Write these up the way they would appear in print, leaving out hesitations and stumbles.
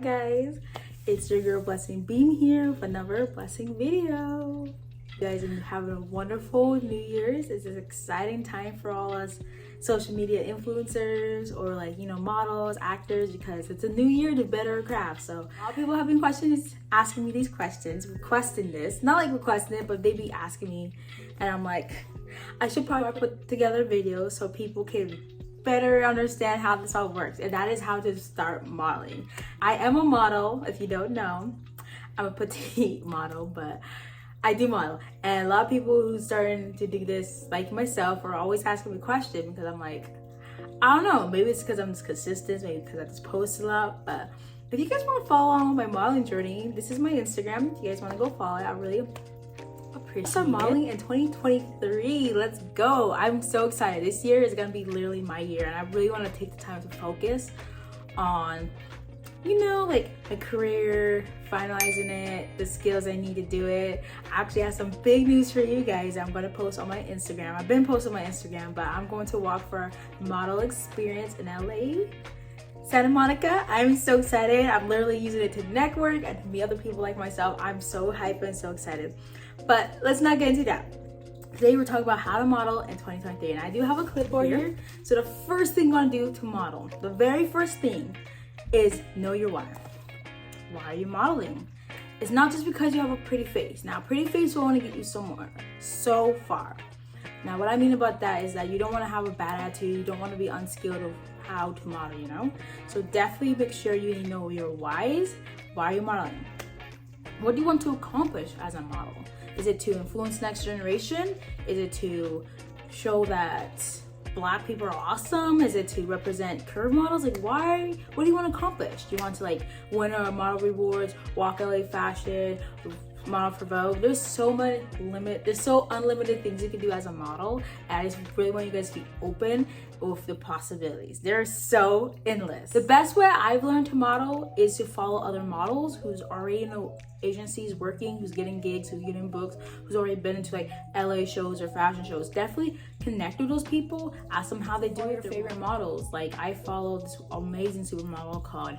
Guys, it's your girl Blessing Beam here with another blessing video. You guys are having a wonderful New Year's. It's an exciting time for all us social media influencers or models, actors, because it's a new year to better our craft. So a lot of people have been asking me these questions, requesting this, not like requesting it, but they be asking me, and I'm like, I should probably put together a video so people can better understand how this all works, and that is how to start modeling. I am a model, if you don't know. I'm a petite model, but I do model, and a lot of people who's starting to do this, like myself, are always asking me questions because I'm like, I don't know, maybe it's because I'm just consistent, maybe because I just post a lot. But if you guys want to follow along with my modeling journey, this is my Instagram. If you guys want to go follow it, I really appreciate it. Start modeling in 2023. Let's go. I'm so excited. This year is gonna be literally my year, and I really want to take the time to focus on like my career, finalizing it, the skills I need to do it. I actually have some big news for you guys. I'm going to post on my Instagram. I've been posting on my Instagram, but I'm going to walk for a model experience in LA, Santa Monica. I'm so excited. I'm literally using it to network and to meet other people like myself. I'm so hyped and so excited. But let's not get into that. Today we're talking about how to model in 2023, and I do have a clipboard here. So the first thing you want to do to model, the very first thing, is know your why. Why are you modeling? It's not just because you have a pretty face. Now, pretty face will only get you so far. Now, what I mean about that is that you don't want to have a bad attitude. You don't want to be unskilled of how to model, So definitely make sure you know your whys. Why are you modeling? What do you want to accomplish as a model? Is it to influence next generation? Is it to show that Black people are awesome? Is it to represent curve models? What do you want to accomplish? Do you want to win our model rewards, walk LA fashion, model for Vogue? There's so unlimited things you can do as a model, and I just really want you guys to be open with the possibilities. They're so endless. The best way I've learned to model is to follow other models who's already in the agencies working, who's getting gigs, who's getting books, who's already been into LA shows or fashion shows. Definitely connect with those people, ask them how they do your favorite models. I follow this amazing supermodel called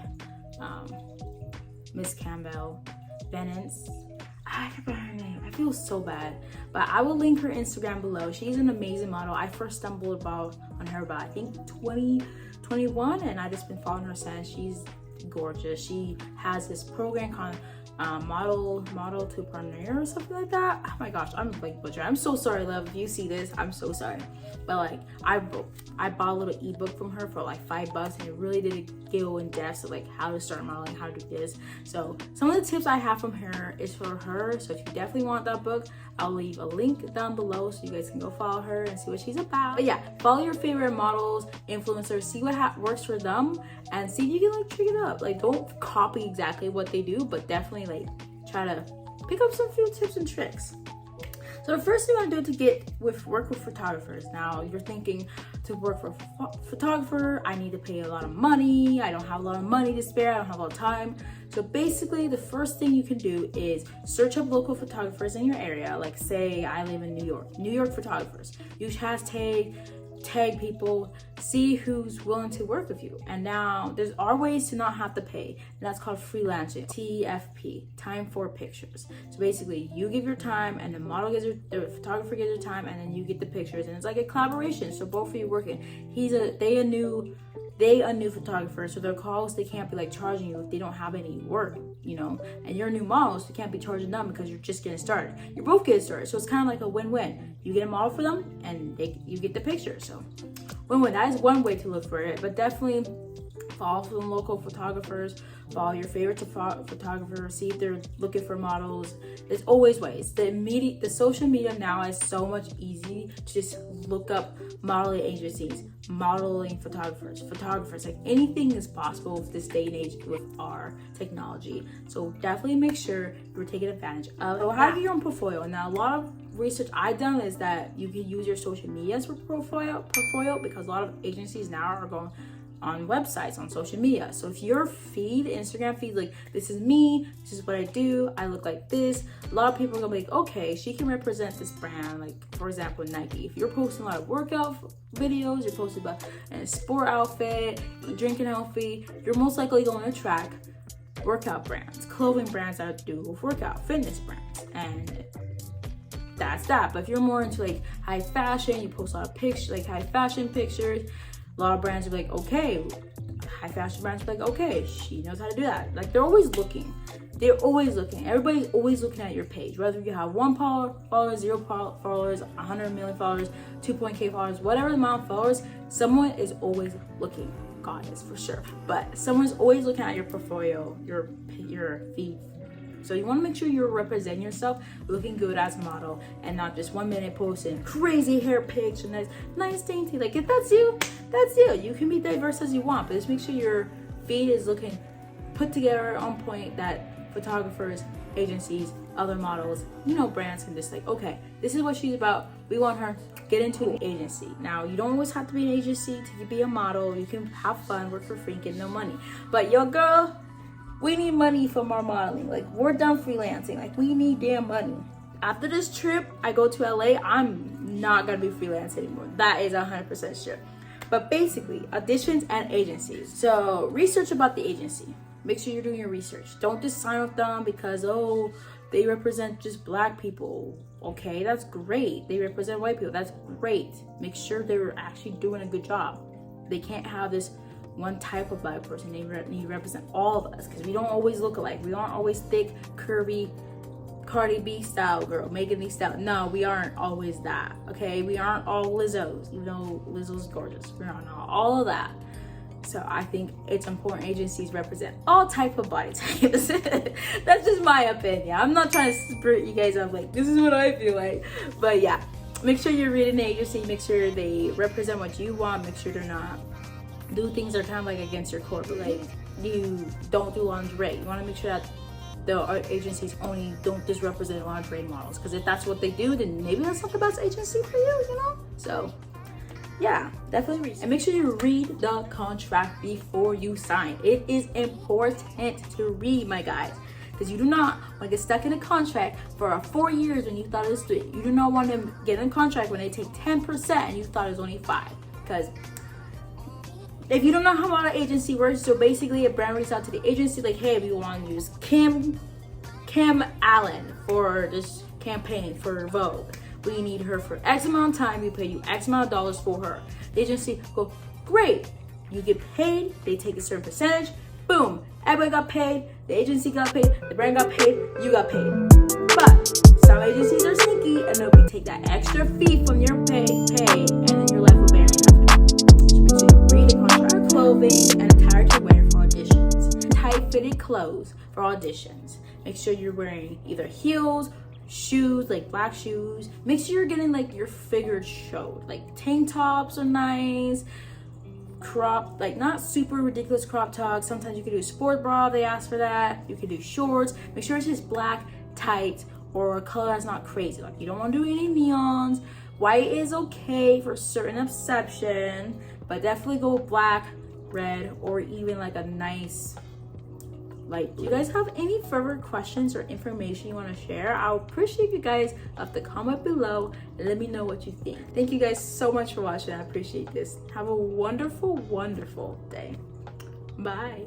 Miss Campbell Bennett. I forgot her name. I feel so bad, but I will link her Instagram below. She's an amazing model. I first stumbled on her about I think 2021, and I just been following her since. She's gorgeous. She has this program called model to partner or something like that. Oh my gosh, I'm butcher. I'm so sorry, love, if you see this. I'm so sorry, but I bought a little ebook from her for $5, and it really did go in depth of how to start modeling, how to do this. So some of the tips I have from her is for her. So if you definitely want that book, I'll leave a link down below so you guys can go follow her and see what she's about. But yeah, follow your favorite models, influencers, see what works for them, and see if you can trick it up. Don't copy exactly what they do, but definitely try to pick up some few tips and tricks. So the first thing I do to work with photographers. Now you're thinking, to work for a photographer, I need to pay a lot of money. I don't have a lot of money to spare. I don't have a lot of time. So basically, the first thing you can do is search up local photographers in your area. Say I live in New York photographers. Use hashtag, tag people, see who's willing to work with you. And now there are ways to not have to pay, and that's called freelancing. TFP, time for pictures. So basically, you give your time, and the photographer gives your time, and then you get the pictures, and it's like a collaboration. So both of you working. They a new photographer, so their calls, they can't be charging you if they don't have any work, and you're a new model, so you can't be charging them because you're just getting started. You're both getting started, so it's kind of like a win-win. You get a model for them, and you get the picture. So win-win. That is one way to look for it, but definitely follow some local photographers, follow your favorite photographers, see if they're looking for models. There's always ways. The social media now is so much easy to just look up modeling agencies, modeling photographers. Anything is possible with this day and age with our technology. So definitely make sure you're taking advantage of it. So how do you get your own portfolio? Now, a lot of research I've done is that you can use your social media as a portfolio, because a lot of agencies now are going on websites, on social media. So if your feed, Instagram feed, like this is me, this is what I do, I look like this, a lot of people are gonna be like, okay, she can represent this brand. Like for example, Nike. If you're posting a lot of workout videos, you're posting about a sport outfit, drinking healthy, you're most likely going to attract workout brands, clothing brands that do with workout, fitness brands, and that's that. But if you're more into like high fashion, you post a lot of pictures, like high fashion pictures, a lot of brands are like, okay, high fashion brands are like, okay, she knows how to do that. Like they're always looking. They're always looking. Everybody's always looking at your page. Whether you have 1 follower, 0 followers, 100 million followers, 2.k followers, whatever the amount of followers, someone is always looking. God is for sure. But someone's always looking at your portfolio, your feed. So you want to make sure you're representing yourself, looking good as a model, and not just 1 minute posting crazy hair pics and nice dainty. Like if that's you, that's you. You can be diverse as you want, but just make sure your feed is looking put together, on point, that photographers, agencies, other models, brands can just like, okay, this is what she's about. We want her. Get into an agency. Now, you don't always have to be an agency to be a model. You can have fun, work for free, get no money. But yo, girl, we need money from our modeling. Like, we're done freelancing. Like, we need damn money. After this trip, I go to LA, I'm not gonna be freelance anymore. That is 100% sure. But basically, auditions and agencies. So, research about the agency. Make sure you're doing your research. Don't just sign with them because, oh, they represent just black people. Okay, that's great. They represent white people. That's great. Make sure they're actually doing a good job. They can't have this one type of black person. They need to represent all of us because we don't always look alike. We aren't always thick, curvy, Cardi B style girl, Megan Thee style. No, we aren't always that. Okay, we aren't all Lizzos, even though Lizzo's gorgeous. We're not all of that. So I think it's important agencies represent all type of body types. That's just my opinion. I'm not trying to spirit you guys up like this is what I feel like. But yeah, make sure you're reading the agency. Make sure they represent what you want. Make sure they're not do things that are kind of like against your core. But like you don't do lingerie. You want to make sure that the agencies only don't just represent lingerie models. Because if that's what they do, then maybe that's not the best agency for you. So. Yeah, definitely read. And make sure you read the contract before you sign. It is important to read, my guys. Because you do not want to get stuck in a contract for 4 years when you thought it was 3. You do not want to get in a contract when they take 10% and you thought it was only 5. Because if you don't know how model agency works, so basically a brand reaches out to the agency like, hey, we want to use Kim Allen for this campaign for Vogue. We need her for X amount of time. We pay you X amount of dollars for her. The agency go, great. You get paid. They take a certain percentage. Boom. Everybody got paid. The agency got paid. The brand got paid. You got paid. But some agencies are sneaky and they'll take that extra fee from your pay, and then you're left with bearing nothing. So make sure you read the contract. Clothing and attire you're wearing for auditions. Tight fitted clothes for auditions. Make sure you're wearing either heels, shoes, like black shoes. Make sure you're getting like your figure showed. Like tank tops are nice. Crop, like not super ridiculous crop tops. Sometimes you can do a sport bra, they ask for that. You can do shorts. Make sure it's just black, tight, or a color that's not crazy. Like you don't want to do any neons. White is okay for certain exception, but definitely go black, red, or even like a nice light blue. Do you guys have any further questions or information you want to share? I'll appreciate you guys up the comment below and let me know what you think. Thank you guys so much for watching. I appreciate this. Have a wonderful, wonderful day. Bye.